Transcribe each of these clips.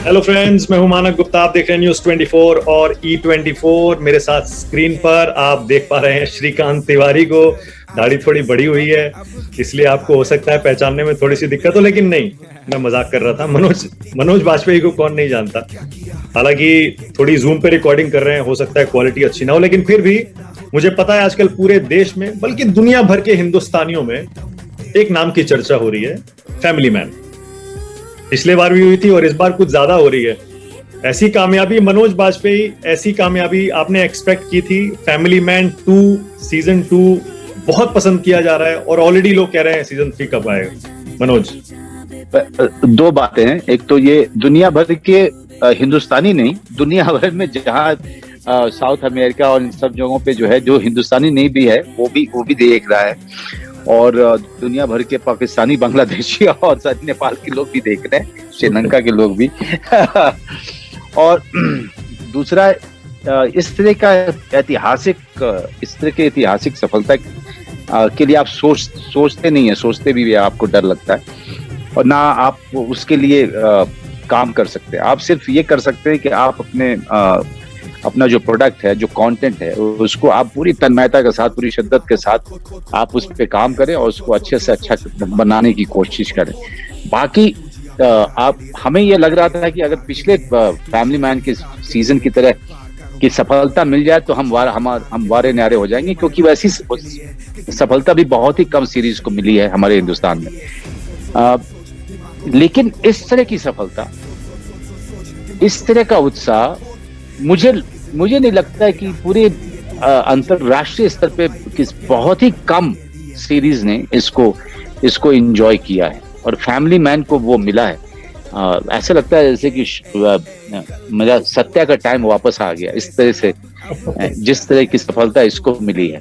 Hello friends, मैं हूं मानक गुप्ता। आप देख रहे हैं न्यूज 24 और E24। मेरे साथ स्क्रीन पर आप देख पा रहे हैं श्रीकांत तिवारी को। दाढ़ी थोड़ी बड़ी हुई है, इसलिए आपको हो सकता है पहचानने में थोड़ी सी दिक्कत हो, लेकिन नहीं, मैं मजाक कर रहा था। मनोज बाजपेयी को कौन नहीं जानता। हालांकि थोड़ी जूम पे रिकॉर्डिंग कर रहे हैं, हो सकता है क्वालिटी अच्छी ना हो, लेकिन फिर भी मुझे पता है आजकल पूरे देश में बल्कि दुनिया भर के हिंदुस्तानियों में एक नाम की चर्चा हो रही है, फैमिली मैन। पिछले बार भी हुई थी और इस बार कुछ ज्यादा हो रही है। ऐसी कामयाबी मनोज बाजपेयी, ऐसी कामयाबी आपने एक्सपेक्ट की थी? फैमिली मैन 2 सीजन 2 बहुत पसंद किया जा रहा है और ऑलरेडी लोग कह रहे हैं सीजन 3 कब आएगा। मनोज, दो बातें हैं। एक तो ये दुनिया भर के हिंदुस्तानी नहीं, दुनिया भर में जहाँ साउथ अमेरिका और इन सब जगहों पे जो है, जो हिंदुस्तानी नहीं भी है वो भी देख रहा है। और दुनिया भर के पाकिस्तानी, बांग्लादेशी और नेपाल के लोग भी देख रहे हैं, श्रीलंका के लोग भी। और दूसरा, इस तरह की ऐतिहासिक सफलता के लिए आप सोचते नहीं है, सोचते भी आपको डर लगता है और ना आप उसके लिए काम कर सकते हैं। आप सिर्फ ये कर सकते हैं कि आप अपना जो प्रोडक्ट है, जो कंटेंट है, उसको आप पूरी तन्मयता के साथ, पूरी शिद्दत के साथ आप उस पे काम करें और उसको अच्छे से अच्छा बनाने की कोशिश करें। बाकी हमें ये लग रहा था कि अगर पिछले फैमिली मैन के सीजन की तरह की सफलता मिल जाए तो हम वारे न्यारे हो जाएंगे, क्योंकि वैसी सफलता भी बहुत ही कम सीरीज को मिली है हमारे हिंदुस्तान में। लेकिन इस तरह की सफलता, इस तरह का उत्साह मुझे नहीं लगता है कि पूरे अंतरराष्ट्रीय स्तर पे बहुत ही कम सीरीज ने इसको एंजॉय किया है और फैमिली मैन को वो मिला है। ऐसा लगता है जैसे कि मेरा सत्या का टाइम वापस आ गया, इस तरह से जिस तरह की सफलता इसको मिली है।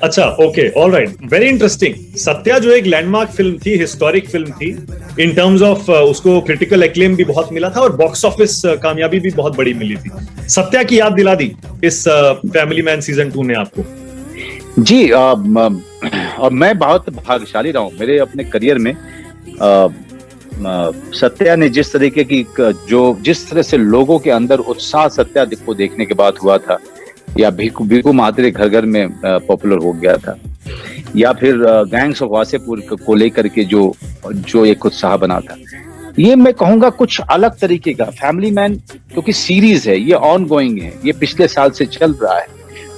अच्छा, okay, alright, very interesting. Satya जो एक लैंडमार्क फिल्म थी, हिस्टोरिक फिल्म थी इन टर्म्स ऑफ, उसको क्रिटिकल एक्लेम भी बहुत मिला था और बॉक्स ऑफिस कामयाबी भी बहुत बड़ी मिली थी। सत्या की याद दिला दी इस फैमिली मैन सीजन 2 ने आपको? जी, और मैं बहुत भाग्यशाली रहा हूँ मेरे अपने करियर में। सत्या ने जिस तरह से लोगों के अंदर उत्साह सत्या को देखने के बाद हुआ था, या भीखू महात्रे घर घर में पॉपुलर हो गया था, या फिर गैंग्स ऑफ वासेपुर को लेकर के जो एक उत्साह बना था, ये मैं कहूंगा कुछ अलग तरीके का। फैमिली मैन क्योंकि सीरीज है, ये ऑन गोइंग है, ये पिछले साल से चल रहा है,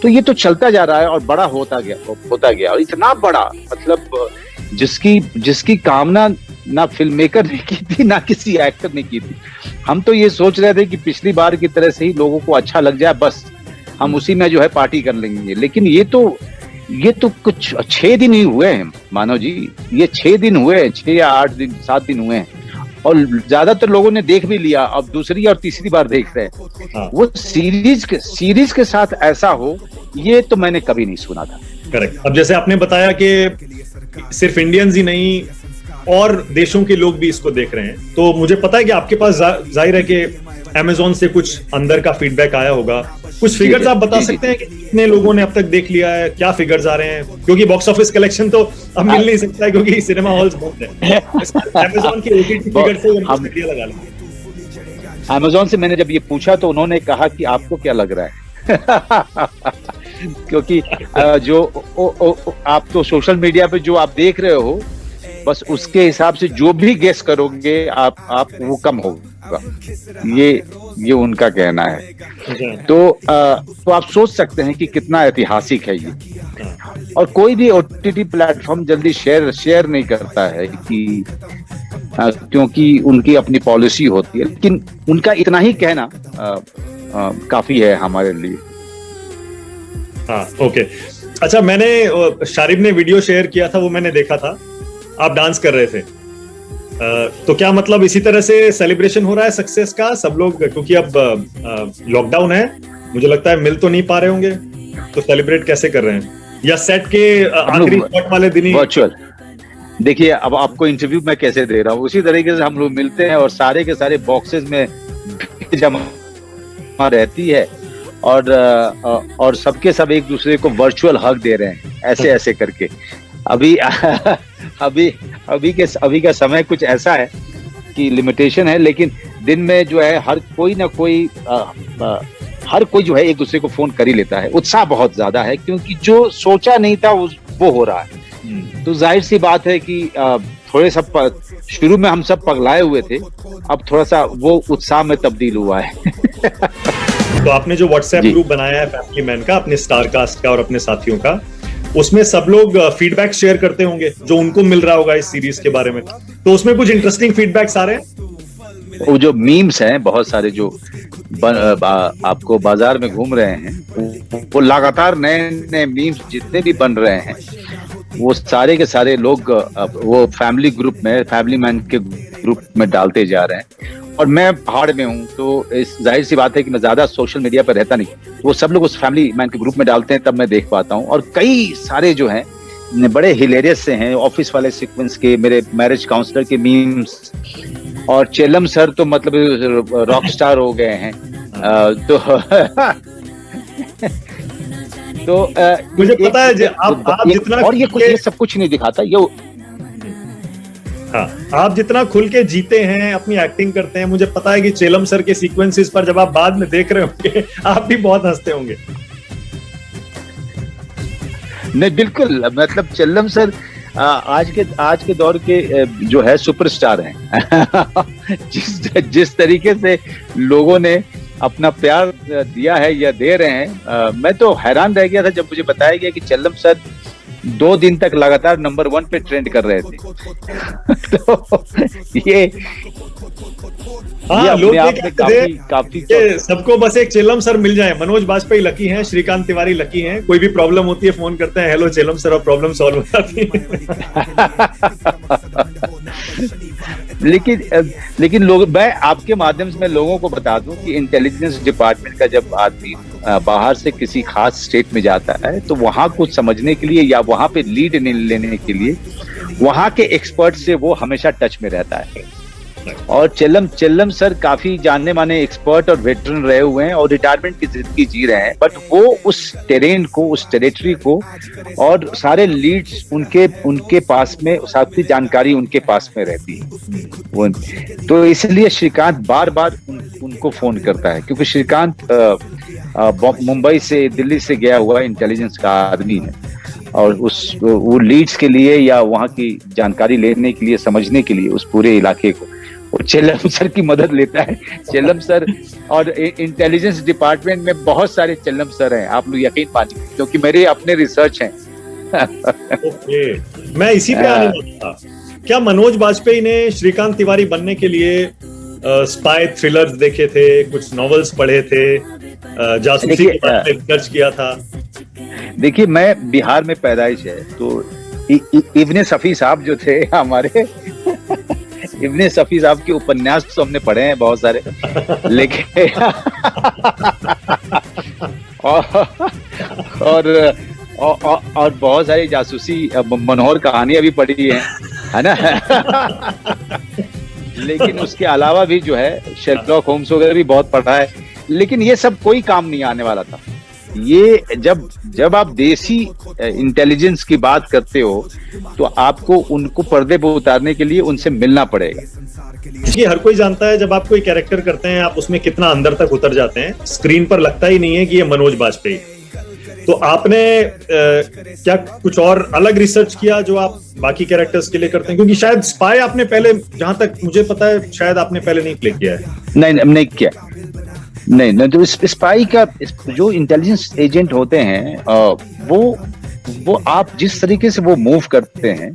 तो ये तो चलता जा रहा है और बड़ा होता गया और इतना बड़ा, मतलब जिसकी कामना ना फिल्म मेकर ने की थी, ना किसी एक्टर ने की थी। हम तो ये सोच रहे थे कि पिछली बार की तरह से ही लोगों को अच्छा लग जाए, बस हम उसी में जो है पार्टी कर लेंगे। लेकिन ये तो कुछ 6 दिन ही हुए हैं मानव जी, ये 6 दिन हुए हैं, 6 या 8 दिन 7 दिन हुए हैं और ज्यादातर लोगों ने देख भी लिया, अब दूसरी और तीसरी बार देख रहे हैं। हाँ। वो सीरीज के साथ ऐसा हो, ये तो मैंने कभी नहीं सुना था। करेक्ट। अब जैसे आपने बताया कि सिर्फ इंडियंस ही नहीं और देशों के लोग भी इसको देख रहे हैं, तो मुझे पता है कि आपके पास जाहिर है कि अमेज़न से कुछ अंदर का फीडबैक आया होगा। कुछ फिगर्स आप बता सकते हैं कि कितने लोगों ने अब तक देख लिया है, क्या फिगर्स आ रहे हैं? क्योंकि बॉक्स ऑफिस कलेक्शन तो अब मिल नहीं सकता है क्योंकि सिनेमा हॉल्स बंद है। अमेज़न की ओटीटी फिगर से हम आइडिया लगा लेंगे। अमेज़न से मैंने जब ये पूछा तो उन्होंने कहा कि आपको क्या लग रहा है? क्योंकि आप तो सोशल मीडिया पे जो आप देख रहे हो, बस उसके हिसाब से जो भी गेस करोगे आप वो कम होगा, ये उनका कहना है। तो आप सोच सकते हैं कि कितना ऐतिहासिक है ये। और कोई भी ओटीटी प्लेटफॉर्म जल्दी शेयर नहीं करता है कि क्योंकि उनकी अपनी पॉलिसी होती है, लेकिन उनका इतना ही कहना काफी है हमारे लिए। हाँ, ओके। अच्छा, मैंने शारिब ने वीडियो शेयर किया था, वो मैंने देखा था, आप डांस कर रहे थे। तो क्या मतलब इसी तरह से सेलिब्रेशन हो रहा है सक्सेस का? सब लोग, क्योंकि अब लॉकडाउन है, मुझे लगता है मिल तो नहीं पा रहे होंगे, तो सेलिब्रेट कैसे कर रहे हैं? या सेट के आखिरी शॉट वाले दिन ही वर्चुअल? देखिए, अब आपको इंटरव्यू मैं कैसे दे रहा हूँ, उसी तरीके से हम लोग मिलते हैं और सारे के सारे बॉक्सेस में जमा रहती है और सबके सब एक दूसरे को वर्चुअल हग दे रहे हैं, ऐसे करके। अभी का समय कुछ ऐसा है कि लिमिटेशन है, लेकिन दिन में जो है हर कोई ना कोई हर कोई जो है एक दूसरे को फोन कर ही लेता है। उत्साह बहुत ज्यादा है क्योंकि जो सोचा नहीं था वो हो रहा है। तो जाहिर सी बात है कि थोड़े सब शुरू में हम सब पगलाए हुए थे, अब थोड़ा सा वो उत्साह में तब्दील हुआ है। तो आपने जो व्हाट्सएप ग्रुप बनाया है फैमिली मैन का, अपने स्टार कास्ट का और अपने साथियों का, उसमें सब लोग फीडबैक शेयर करते होंगे जो उनको मिल रहा होगा इस सीरीज के बारे में, तो उसमें कुछ इंटरेस्टिंग फीडबैक्स आ रहे हैं? वो जो मीम्स हैं बहुत सारे जो आपको बाजार में घूम रहे हैं, वो लगातार नए नए मीम्स जितने भी बन रहे हैं वो सारे के सारे लोग वो फैमिली ग्रुप में, फैमिली मैन के ग्रुप में डालते जा रहे हैं। और मैं पहाड़ में हूँ तो जाहिर सी बात है कि मैं ज्यादा सोशल मीडिया पर रहता नहीं, वो सब लोग उस फैमिली मैन के ग्रुप में डालते हैं, तब मैं देख पाता हूँ। और कई सारे जो हैं बड़े हिलेरियस से हैं, ऑफिस वाले सीक्वेंस के, मेरे मैरिज काउंसलर के मीम्स, और चेलम सर तो मतलब रॉक स्टार हो गए हैं। तो मुझे पता है आप जितना, और ये सब कुछ नहीं दिखाता ये। हाँ, आप जितना खुल के जीते हैं, अपनी एक्टिंग करते हैं, मुझे पता है कि चेलम सर के सीक्वेंसेस पर जब आप बाद में देख रहे होंगे आप भी बहुत हंसते होंगे। नहीं बिल्कुल, मतलब चेलम सर आज के दौर के जो है सुपरस्टार हैं। जिस तरीके से लोगों ने अपना प्यार दिया है या दे रहे हैं, मैं तो हैरान रह गया था जब मुझे बताया गया कि चेलम सर 2 दिन तक लगातार नंबर 1 पे ट्रेंड कर रहे थे। तो ये लोग काफी सबको बस एक चेलम सर मिल जाए। मनोज बाजपेयी लकी हैं, श्रीकांत तिवारी लकी हैं, कोई भी प्रॉब्लम होती है फोन करते हैं, हेलो चेलम सर, और प्रॉब्लम सॉल्व हो जाती है। लेकिन लोग, मैं आपके माध्यम से मैं लोगों को बता दूं कि इंटेलिजेंस डिपार्टमेंट का जब आदमी बाहर से किसी खास स्टेट में जाता है तो वहां कुछ समझने के लिए या वहां पे लीड लेने के लिए वहां के एक्सपर्ट से वो हमेशा टच में रहता है। और चेल्लम सर काफी जानने माने एक्सपर्ट और वेटरन रहे हुए हैं और रिटायरमेंट की जिंदगी जी रहे हैं, बट वो उस टेरेन को, उस टेरिटरी को और सारे लीड्स उनके पास में, सारी जानकारी उनके पास में रहती है। तो इसलिए श्रीकांत बार बार उनको फोन करता है, क्योंकि श्रीकांत मुंबई से, दिल्ली से गया हुआ इंटेलिजेंस का आदमी है और वो लीड्स के लिए या वहां की जानकारी लेने के लिए, समझने के लिए उस पूरे इलाके को वो चेल्लम सर की मदद लेता है। चेल्लम सर, और इंटेलिजेंस डिपार्टमेंट में बहुत सारे चेल्लम सर हैं, आप लोग यकीन मानिए, क्योंकि मेरे अपने रिसर्च हैं। मैं इसी पे आने वाला था। क्या मनोज बाजपेयी ने श्रीकांत तिवारी बनने के लिए स्पाई थ्रिलर्स देखे थे, कुछ नॉवेल्स पढ़े थे, जासूसी के बारे में रिसर्च किया था? देखिए, मैं बिहार में पैदाइश है, तो इब्ने सफी साहब जो थे हमारे, इब्ने सफी साहब के उपन्यास तो हमने पढ़े हैं बहुत सारे, लेकिन और बहुत सारी जासूसी मनोहर कहानियां भी पढ़ी है ना। लेकिन उसके अलावा भी जो है शेरलॉक होम्स वगैरह भी बहुत पढ़ा है, लेकिन ये सब कोई काम नहीं आने वाला था। ये जब आप देसी इंटेलिजेंस की बात करते हो तो आपको उनको पर्दे पर उतारने के लिए उनसे मिलना पड़ेगा। ये हर कोई जानता है, जब आप कोई कैरेक्टर करते हैं आप उसमें कितना अंदर तक उतर जाते हैं, स्क्रीन पर लगता ही नहीं है कि ये मनोज बाजपेयी। तो आपने क्या कुछ और अलग रिसर्च किया जो आप बाकी कैरेक्टर्स के लिए करते हैं? क्योंकि शायद स्पाई आपने पहले, जहां तक मुझे पता है, शायद आपने पहले नहीं प्ले किया है। नहीं किया, नहीं। तो स्पाई का जो इंटेलिजेंस एजेंट होते हैं वो आप जिस तरीके से वो मूव करते हैं,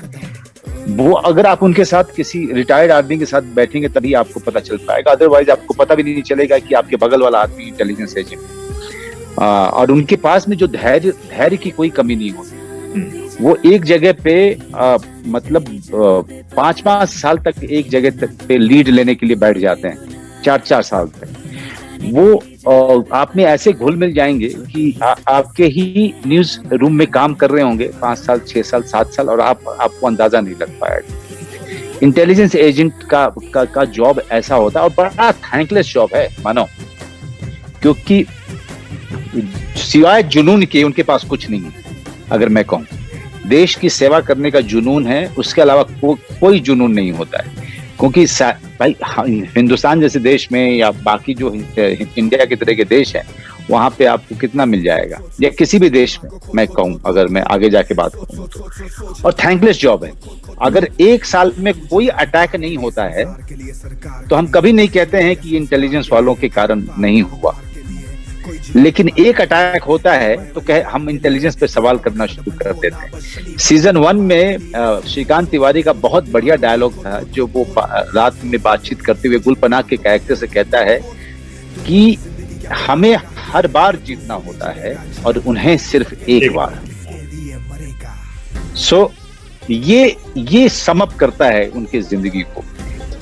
वो अगर आप उनके साथ किसी रिटायर्ड आदमी के साथ बैठेंगे तभी आपको पता चल पाएगा, अदरवाइज आपको पता भी नहीं चलेगा कि आपके बगल वाला आदमी इंटेलिजेंस एजेंट। और उनके पास में जो धैर्य की कोई कमी नहीं होती। वो एक जगह पे मतलब 5-5 साल तक एक जगह पे लीड लेने के लिए बैठ जाते हैं, 4-4 साल तक। वो आप में ऐसे घुल मिल जाएंगे कि आपके ही न्यूज रूम में काम कर रहे होंगे 5 साल, 6 साल, 7 साल, और आपको अंदाजा नहीं लग पाएगा। इंटेलिजेंस एजेंट का जॉब ऐसा होता है, और बड़ा थैंकलेस जॉब है मानो, क्योंकि सिवाय जुनून के उनके पास कुछ नहीं है। अगर मैं कहूँ, देश की सेवा करने का जुनून है, उसके अलावा कोई जुनून नहीं होता है। क्योंकि भाई हिंदुस्तान जैसे देश में या बाकी जो इंडिया की तरह के देश है, वहां पे आपको कितना मिल जाएगा, या किसी भी देश में मैं कहूँ, अगर मैं आगे जाके बात करूँ तो। और थैंकलेस जॉब है। अगर एक साल में कोई अटैक नहीं होता है तो हम कभी नहीं कहते हैं कि इंटेलिजेंस वालों के कारण नहीं हुआ, लेकिन एक अटैक होता है तो हम इंटेलिजेंस पे सवाल करना शुरू कर देते हैं। सीजन 1 में श्रीकांत तिवारी का बहुत बढ़िया डायलॉग था, जो वो रात में बातचीत करते हुए गुलपनाग के कैरेक्टर से कहता है कि हमें हर बार जीतना होता है और उन्हें सिर्फ एक बार। सो ये समअप करता है उनकी जिंदगी को।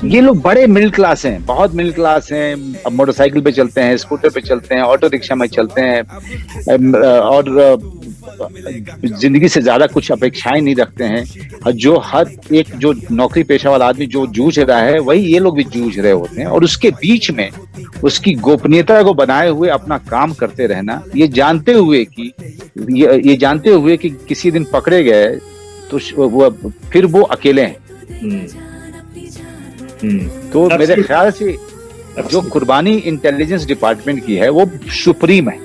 ये लोग बड़े मिडिल क्लास हैं, बहुत मिडिल क्लास हैं। अब मोटरसाइकिल पे चलते हैं, स्कूटर पे चलते हैं, ऑटो रिक्शा में चलते हैं, और जिंदगी से ज्यादा कुछ अपेक्षाएं नहीं रखते हैं। और जो हर एक जो नौकरी पेशा वाला आदमी जो जूझ रहा है, वही ये लोग भी जूझ रहे होते हैं। और उसके बीच में उसकी गोपनीयता को बनाए हुए अपना काम करते रहना, ये जानते हुए कि किसी दिन पकड़े गए तो फिर वो अकेले हैं। तो मेरे ख्याल से जो कुर्बानी इंटेलिजेंस डिपार्टमेंट की है वो सुप्रीम है।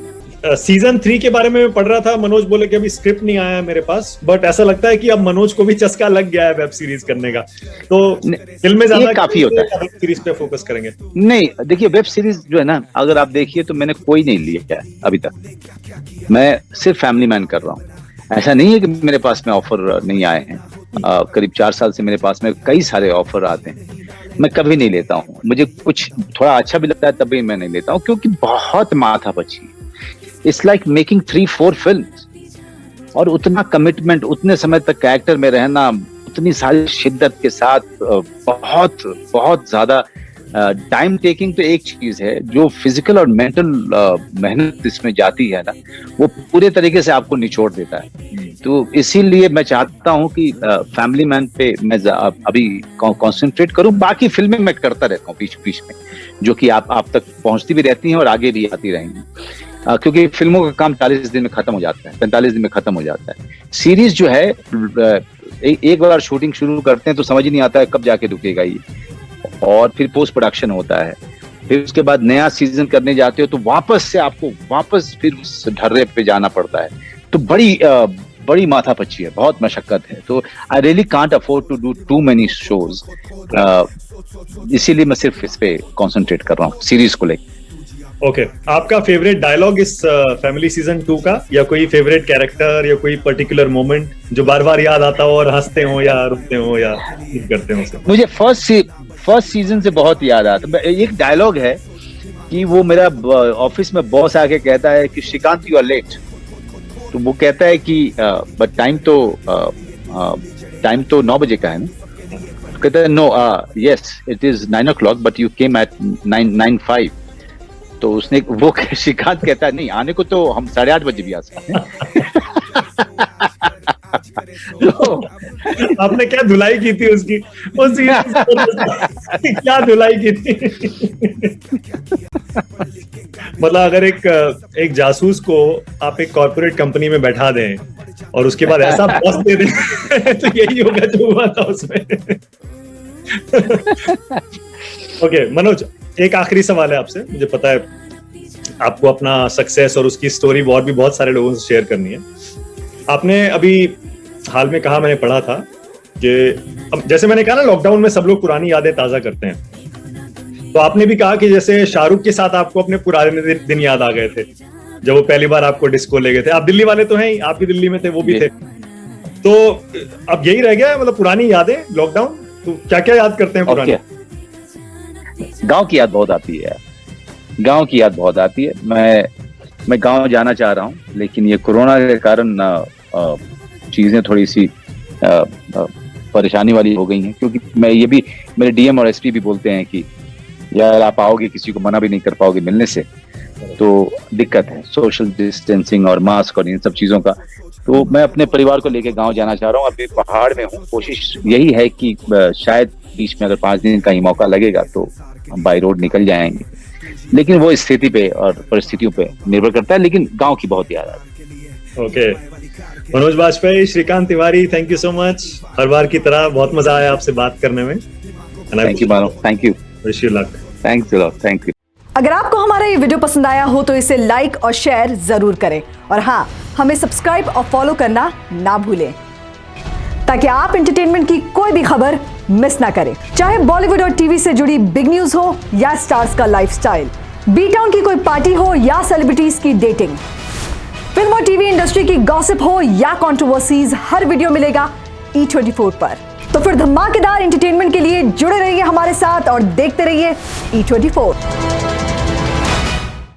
सीजन 3 के बारे में मैं पढ़ रहा था, मनोज बोले कि अभी स्क्रिप्ट नहीं आया है मेरे पास, बट ऐसा लगता है कि अब मनोज को भी चस्का लग गया है वेब सीरीज करने का, तो फिल्म में ज्यादा काफी होता है, वेब सीरीज पे फोकस करेंगे। नहीं देखिए, वेब सीरीज जो है ना, अगर आप देखिए तो मैंने कोई नहीं लिया है अभी तक। मैं सिर्फ फैमिली मैन कर रहा हूँ। ऐसा नहीं है कि मेरे पास में ऑफर नहीं आए हैं। करीब 4 साल से मेरे पास में कई सारे ऑफर आते हैं, मैं कभी नहीं लेता हूँ। मुझे कुछ थोड़ा अच्छा भी लगता है तभी मैं नहीं लेता हूँ, क्योंकि बहुत माथापच्ची है। इट्स लाइक मेकिंग 3-4 फिल्म्स, और उतना कमिटमेंट, उतने समय तक कैरेक्टर में रहना, उतनी सारी शिद्दत के साथ, बहुत बहुत ज्यादा टाइम टेकिंग तो एक चीज है, जो फिजिकल और मेंटल मेहनत इसमें जाती है ना, वो पूरे तरीके से आपको निचोड़ देता है। तो इसीलिए मैं चाहता हूं कि फैमिली मैन पे मैं अभी कॉन्सेंट्रेट करूं। बाकी फिल्में मैं करता रहता हूं बीच बीच में, जो कि आप तक पहुंचती भी रहती हैं और आगे भी आती रहेंगी, क्योंकि फिल्मों का काम 40 दिन में खत्म हो जाता है, 45 दिन में खत्म हो जाता है। सीरीज जो है, एक बार शूटिंग शुरू करते हैं तो समझ ही नहीं आता है कब जाके रुकेगा ये, और फिर पोस्ट प्रोडक्शन होता है, फिर उसके बाद नया सीजन करने जाते हो तो वापस फिर उस ढर्रे पे जाना पड़ता है। तो बड़ी माथापच्ची है, बहुत मशक्कत है। तो I really can't afford to do too many shows, इसीलिए मैं सिर्फ इस पे कंसंट्रेट कर रहा हूँ, सीरीज को लेकर। ओके, आपका फेवरेट डायलॉग इस फैमिली सीजन 2 का, या कोई फेवरेट कैरेक्टर या कोई पर्टिकुलर मोमेंट जो बार बार याद आता हो और हंसते हो या रुकते हो या करते हो? मुझे फर्स्ट सीजन से बहुत याद आता। एक डायलॉग है कि वो मेरा ऑफिस में बॉस आके कहता है कि श्रीकांत यू आर लेट, तो वो कहता है कि बट टाइम तो 9 बजे का है ना, तो कहता है no yes it is 9 o'clock but you came at 9:05। तो उसने वो श्रीकांत कहता है नहीं, आने को तो हम 8:30 बजे भी आ सकते हैं। तो आपने क्या धुलाई की थी उसकी? क्या धुलाई की थी? मतलब अगर एक जासूस को आप एक कॉर्पोरेट कंपनी में बैठा दें और उसके बाद ऐसा बॉस दे दें तो यही होगा जो हुआ था उसमें। ओके मनोज, एक आखिरी सवाल है आपसे। मुझे पता है आपको अपना सक्सेस और उसकी स्टोरी और भी बहुत सारे लोगों से शेयर करनी है। आपने अभी हाल में कहा, मैंने पढ़ा था कि जैसे मैंने कहा ना, लॉकडाउन में सब लोग पुरानी यादें ताजा करते हैं, तो आपने भी कहा कि जैसे शाहरुख के साथ आपको अपने पुराने दिन याद आ गए थे जब वो पहली बार आपको डिस्को ले गए थे। आप दिल्ली वाले तो हैं ही, आप भी दिल्ली में थे, वो भी थे, तो अब यही रह गया मतलब पुरानी यादें लॉकडाउन। तो क्या क्या याद करते हैं पुरानी? गांव की याद बहुत आती है, गांव की याद बहुत आती है। मैं गांव जाना चाह रहा हूं, लेकिन ये कोरोना के कारण चीजें थोड़ी सी परेशानी वाली हो गई हैं, क्योंकि मेरे डीएम और एसपी भी बोलते हैं कि यार आप आओगे, किसी को मना भी नहीं कर पाओगे मिलने से, तो दिक्कत है सोशल डिस्टेंसिंग और मास्क और इन सब चीजों का। तो मैं अपने परिवार को लेकर गांव जाना चाह रहा हूँ। अभी पहाड़ में हूँ, कोशिश यही है कि शायद बीच में अगर 5 दिन का ही मौका लगेगा तो हम बाई रोड निकल जाएंगे, लेकिन वो स्थिति पे और परिस्थितियों पे निर्भर करता है। लेकिन गांव की बहुत याद आती है। Okay, Manoj Bajpayee, Shrikant Tiwari, thank you so much. हर बार की तरह बहुत मजा आया आपसे बात करने में। And thank you Manav, thank you, wish you luck. Thanks a lot, thank you. अगर आपको हमारा ये वीडियो पसंद आया हो तो इसे लाइक और शेयर जरूर करें और हाँ, हमें सब्सक्राइब और फॉलो करना ना भूलें ताकि आप एंटरटेनमेंट की कोई भी खबर मिस ना करें, चाहे बॉलीवुड और टीवी से जुड़ी बिग न्यूज हो या स्टार्स का लाइफस्टाइल, बी टाउन की कोई पार्टी हो या सेलिब्रिटीज की डेटिंग, फिल्म और टीवी इंडस्ट्री की गॉसिप हो या कंट्रोवर्सीज, हर वीडियो मिलेगा E24 पर। तो फिर धमाकेदार एंटरटेनमेंट के लिए जुड़े रहिए हमारे साथ और देखते रहिए E24।